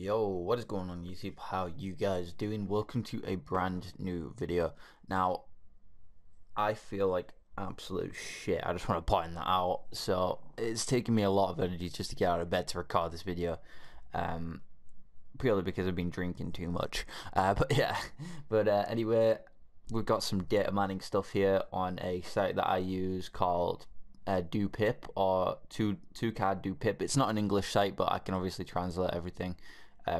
Yo, what is going on YouTube? How you guys doing? Welcome to a brand new video. Now, I feel like absolute shit. I just want to point that out. So it's taken me a lot of energy just to get out of bed to record this video. Purely because I've been drinking too much. Anyway, we've got some data mining stuff here on a site that I use called DoPip, or 2CAD DoPip. It's not an English site, but I can obviously translate everything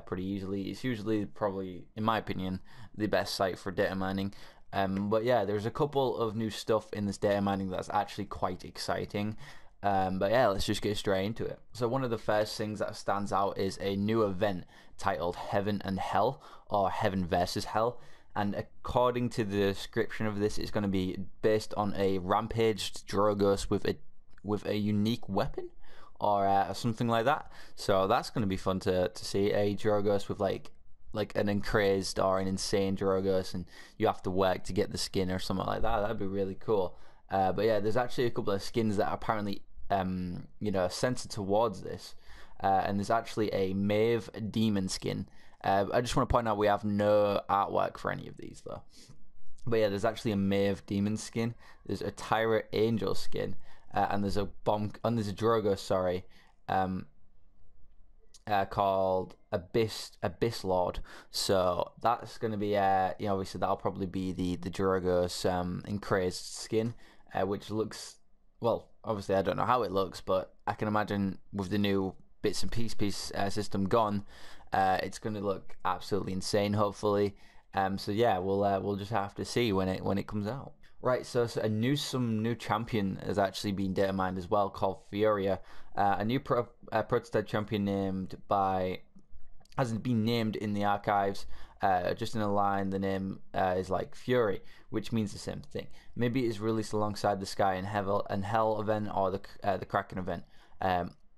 pretty easily. It's usually, probably, in my opinion, the best site for data mining. But yeah, there's a couple of new stuff in this data mining that's actually quite exciting. But yeah, let's just get straight into it. So one of the first things that stands out is a new event titled Heaven and Hell, or Heaven versus Hell. And according to the description of this, it's going to be based on a rampaged Drogoz with a unique weapon, or something like that. So that's going to be fun to see a Drogoz with like an crazed or an insane Drogoz, and you have to work to get the skin or something like that. That'd be really cool. But yeah, there's actually a couple of skins that are apparently centered towards this, and there's actually a Maeve demon skin. I just want to point out we have no artwork for any of these though. But yeah, there's actually a Maeve demon skin. There's a Tyra angel skin, and there's a Drogoz, sorry, called Abyss Lord. So that's going to be obviously that'll probably be the Drogoz encrazed skin, which looks, well, obviously I don't know how it looks, but I can imagine with the new bits and piece system gone, it's going to look absolutely insane, hopefully. So yeah, we'll just have to see when it comes out. Right, so some new champion has actually been data mined as well, called Furia. A new prototype champion hasn't been named in the archives. Just in a line, the name is like Fury, which means the same thing. Maybe it's released alongside the Sky and Hell event, or the Kraken event.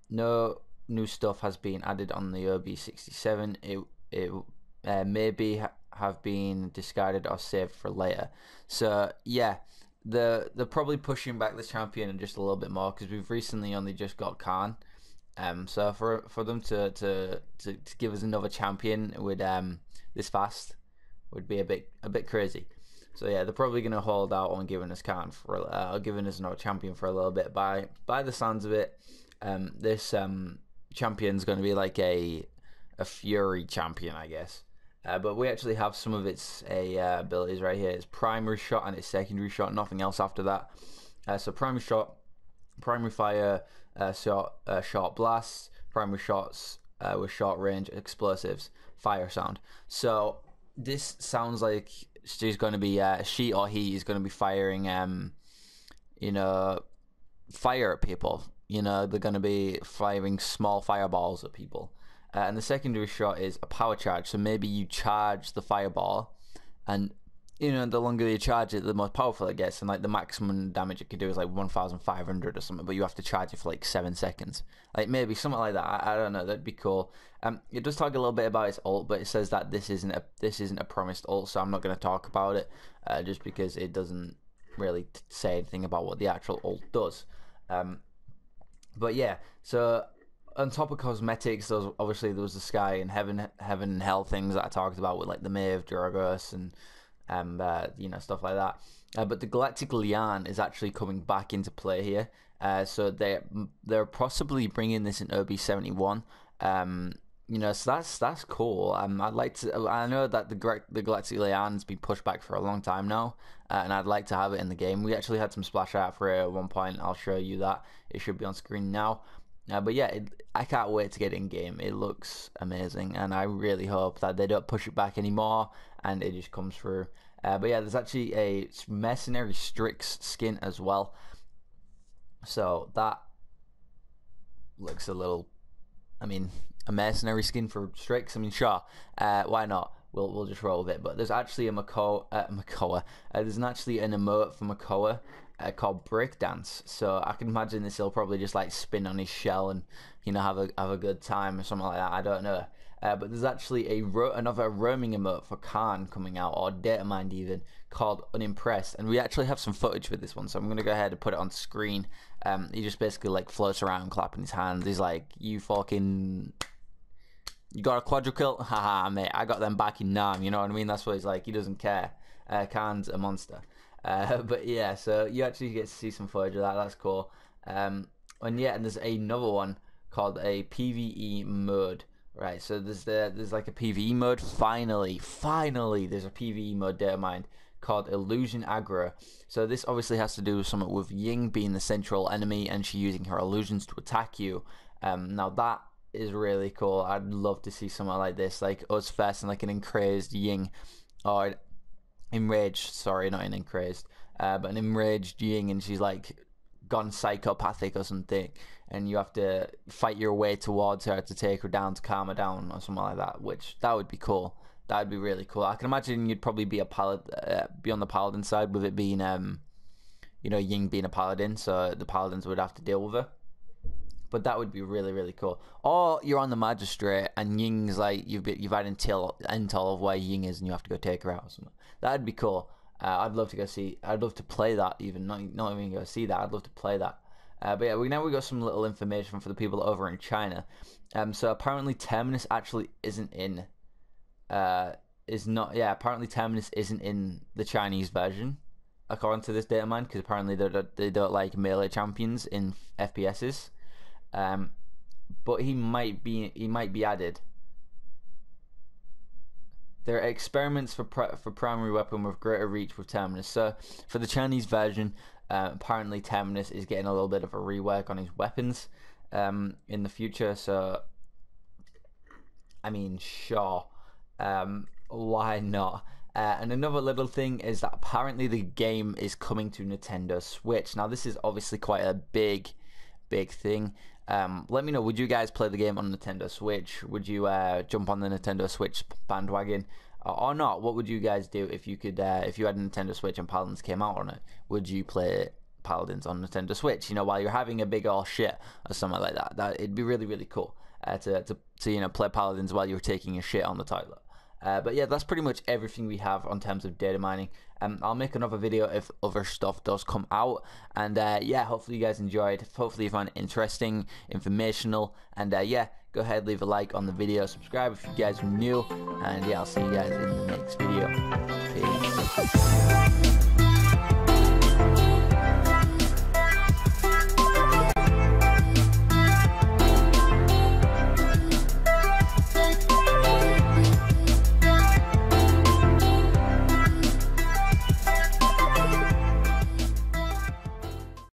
No new stuff has been added on the OB67. It maybe have been discarded or saved for later. So yeah, they're probably pushing back the champion just a little bit more, because we've recently only just got Khan. So for them to give us another champion with this fast would be a bit crazy. So yeah, they're probably gonna hold out on giving us Khan giving us another champion for a little bit. By the sounds of it, this champion's going to be like a Fury champion, I guess. But we actually have some of its abilities right here. It's primary shot and its secondary shot, nothing else after that. So primary shot, primary fire, short blasts, primary shots with short range explosives, fire sound. So this sounds like she's going to be she or he is going to be firing fire at people. They're going to be firing small fireballs at people. And the secondary shot is a power charge. So maybe you charge the fireball, and the longer you charge it, the more powerful it gets. And like the maximum damage it can do is like 1,500 or something, but you have to charge it for like 7 seconds. Like maybe something like that. I don't know. That'd be cool. It does talk a little bit about its ult, but it says that this isn't a promised ult, so I'm not going to talk about it, just because it doesn't really say anything about what the actual ult does. But yeah, so on top of cosmetics, there was the Sky and Heaven and Hell things that I talked about with like the Maeve, Drogoz, and stuff like that. But the Galactic Lian is actually coming back into play here. So they're possibly bringing this in OB71. So that's cool. I'd like to. I know that the Galactic Lian's been pushed back for a long time now, and I'd like to have it in the game. We actually had some splash art for it at one point. I'll show you that. It should be on screen now. But yeah, I can't wait to get it in game. It looks amazing, and I really hope that they don't push it back anymore and it just comes through. But yeah, there's actually a Mercenary Strix skin as well. So that looks a little, a mercenary skin for Strix. Sure, why not? We'll just roll with it. But there's actually a Makoa. There's actually an emote for Makoa called Breakdance. So I can imagine this. He'll probably just like spin on his shell and have a good time or something like that. I don't know. But there's actually another roaming emote for Khan coming out, or data mined even, called Unimpressed, and we actually have some footage with this one, so I'm gonna go ahead and put it on screen. He just basically like floats around clapping his hands. He's like, "You fucking You got a quadrukill? Haha, mate, I got them back in Nam, you know what I mean? That's what he's like, he doesn't care. Khan's a monster. But yeah, so you actually get to see some footage of that, that's cool. And yeah, and there's another one called a PvE mode. Right, so there's like a PvE mode. Finally, there's a PvE mode data mined called Illusion Aggro. So this obviously has to do with something with Ying being the central enemy and she using her illusions to attack you. Now that is really cool. I'd love to see something like this, like us facing like an encrazed Ying, or enraged. Sorry, not an encrazed, but an enraged Ying, and she's like gone psychopathic or something, and you have to fight your way towards her to take her down, to calm her down or something like that. Which that would be cool. That would be really cool. I can imagine you'd probably be be on the paladin side, with it being you know, Ying being a paladin, so the paladins would have to deal with her. But that would be really, really cool. Or you're on the magistrate and Ying's like, you've had intel of where Ying is and you have to go take her out or something. That'd be cool. I'd love to go see. I'd love to play that. Even not even go see that. I'd love to play that. But yeah, we got some little information for the people over in China. So apparently Terminus actually isn't in. Apparently Terminus isn't in the Chinese version, according to this data mine, because apparently they don't like melee champions in FPSs. But he might be added. There are experiments for primary weapon with greater reach with Terminus. So for the Chinese version, apparently Terminus is getting a little bit of a rework on his weapons in the future. So I mean, sure, why not? And another little thing is that apparently the game is coming to Nintendo Switch. Now this is obviously quite a big thing. Let me know, would you guys play the game on Nintendo Switch? Would you jump on the Nintendo Switch bandwagon or not? What would you guys do if you could, if you had a Nintendo Switch and Paladins came out on it? Would you play Paladins on Nintendo Switch, you know, while you're having a big old shit or something like that? It'd be really, really cool to you know, play Paladins while you're taking a shit on the toilet. But yeah, that's pretty much everything we have on terms of data mining. I'll make another video if other stuff does come out, and yeah, hopefully you guys enjoyed. Hopefully you found it interesting, informational, and yeah, go ahead, leave a like on the video, subscribe if you guys are new, and yeah, I'll see you guys in the next video. Peace.